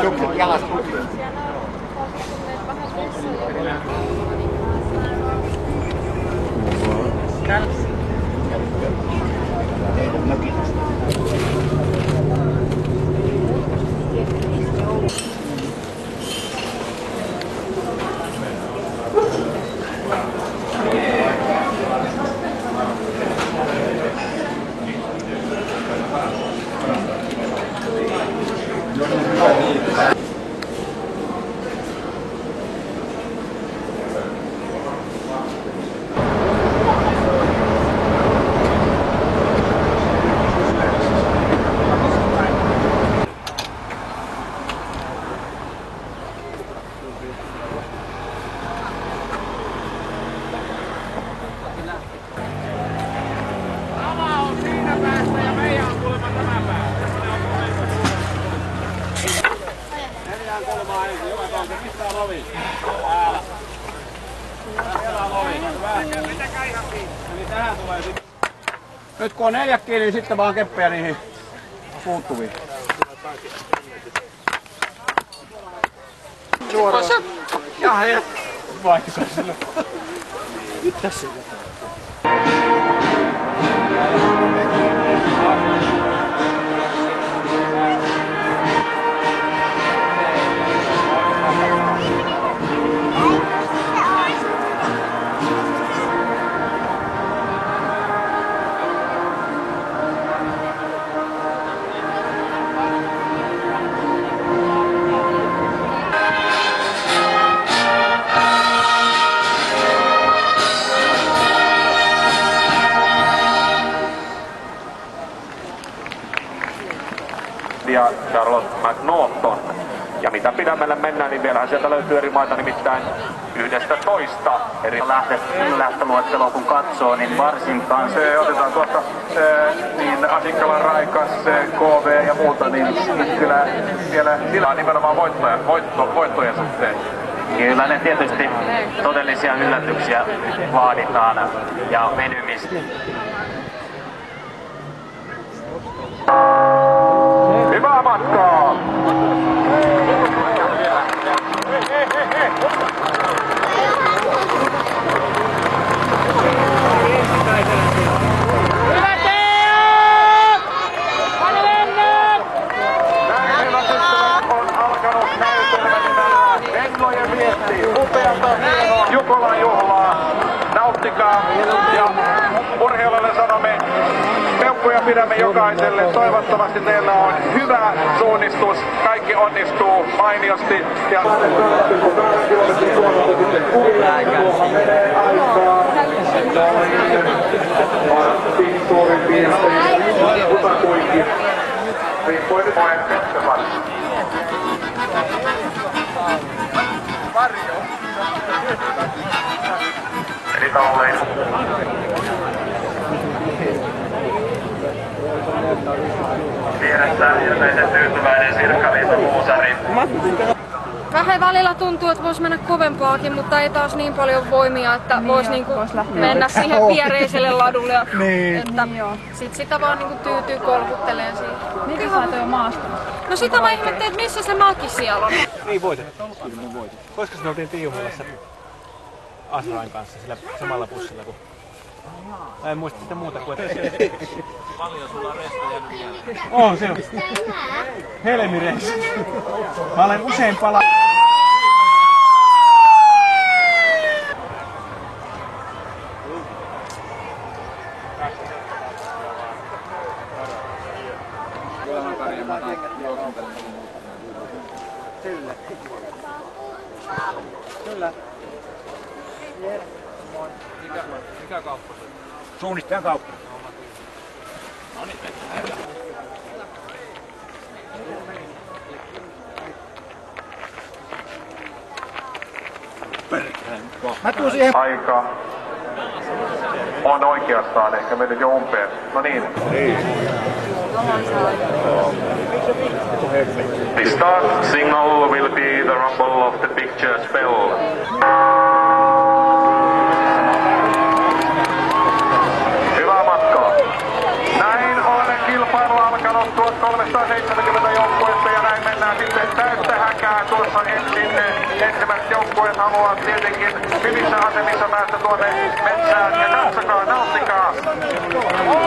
Sukset jalasta. Teidän mökistä. Nyt kun on 4 kiinni, niin sitten vaan keppejä niihin puuttuviin. Suoraan. Ja vaikka sillä. Mitäs sillä? Ja Charlotte McNaughton. Ja mitä pidemmälle mennään, niin vielähän sieltä löytyy eri maita, nimittäin 11 eri lähtöluetteloa kun katsoo, niin varsinkaan se otetaan tuosta niin Asikkalan Raikas, KV ja muuta, niin kyllä siellä sillä on nimenomaan voittojen suhteen. Kyllä ne tietysti todellisia yllätyksiä vaaditaan ja venymistä. Hyvää matkaa! Jukolan juhlaa, nauttikaa ja urheilijoille sanomme peukkuja pidämme jokaiselle. Toivottavasti teillä on hyvä suunnistus, kaikki onnistuu mainiosti. Ja eli tolleen. Vieressä ilmeisen tyytyväinen Sirkka-Liisa Muusari. Vähän välillä tuntuu, että voisi mennä kovempaakin, mutta ei taas niin paljon voimia, että niin voisi niinku mennä siihen viereiselle ladulle. Ja niin. Että sit sitä vaan niinku tyytyy kolkutteleen siihen. Miten sä oot jo maasta? No sitä mä ihmettelin, että missä se mäki siellä on. Niin voitettu. Kyllä me voitettu. Koska me oltiin Tiihumelassa Asrain kanssa sillä samalla bussilla kuin... Mä en muista sitä muuta kuin, että... Paljon sulla on reistä jäänyt mieleen? On se on. Helmireissu. Mä olen usein Kyllä. Mikä kauppa se on? Suunnistajan kauppa. No niin, Mä tuun siihen. Aika on oikeastaan ehkä mennyt jo umpeen. No niin. The start signal will be the rumble of the picture spell. Hyvää matkaa. Näin on kilpailu alkanut 1370 joukkueesta ja näin mennään sitten täyttä haluaa tietenkin hyvissä asemissa päästä tuonne metsään. Ja katsokaa, nauttikaa.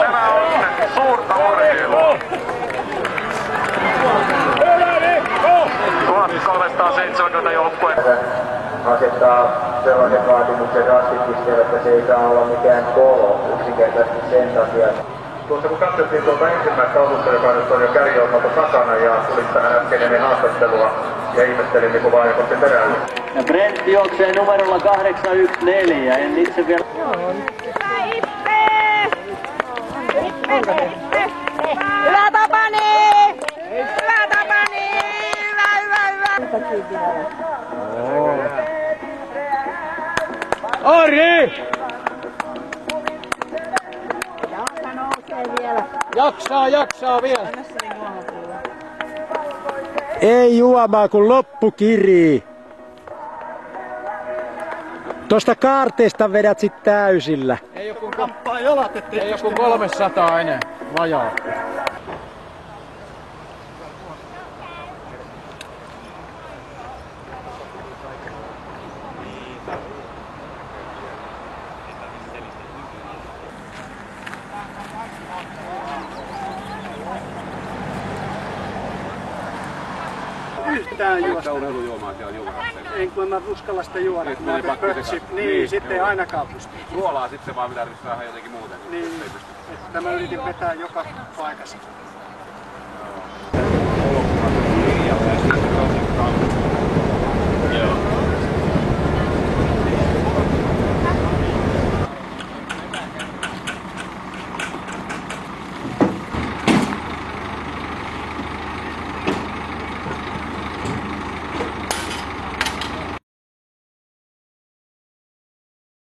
Tämä on suurta urheilua. 1370 joukkue. Asettaa sellaisen vaatimuksen rastipisteelle, että se ei saa olla mikään kolo yksinkertaisesti sen takia. Tuossa kun katsottiin tuolta ensimmäistä osuutta, joka nyt on jo kärjiohjelmalta takana ja tuli tähän äsken ennen haastattelua ja ihmettelin niin vaan joko se perällä. Ja Brent juoksee numerolla 814, en itse vielä... Hyvä Tapani! Hyvä Tapani! Hyvä! Ari! Jaksaa vielä. Ei juomaa, kun loppu kirii. Tosta kaarteesta vedät sit täysillä. Ei oo kun 300 enää. Vajaa. Yhtään juosta. En kun mä uskalla sitä juoda. Niin, sitten ei ainakaan pysty. Suolaa sitten vaan mitä saada jotenkin muuten. Niin, että mä yritin vetää joka paikassa. Joo.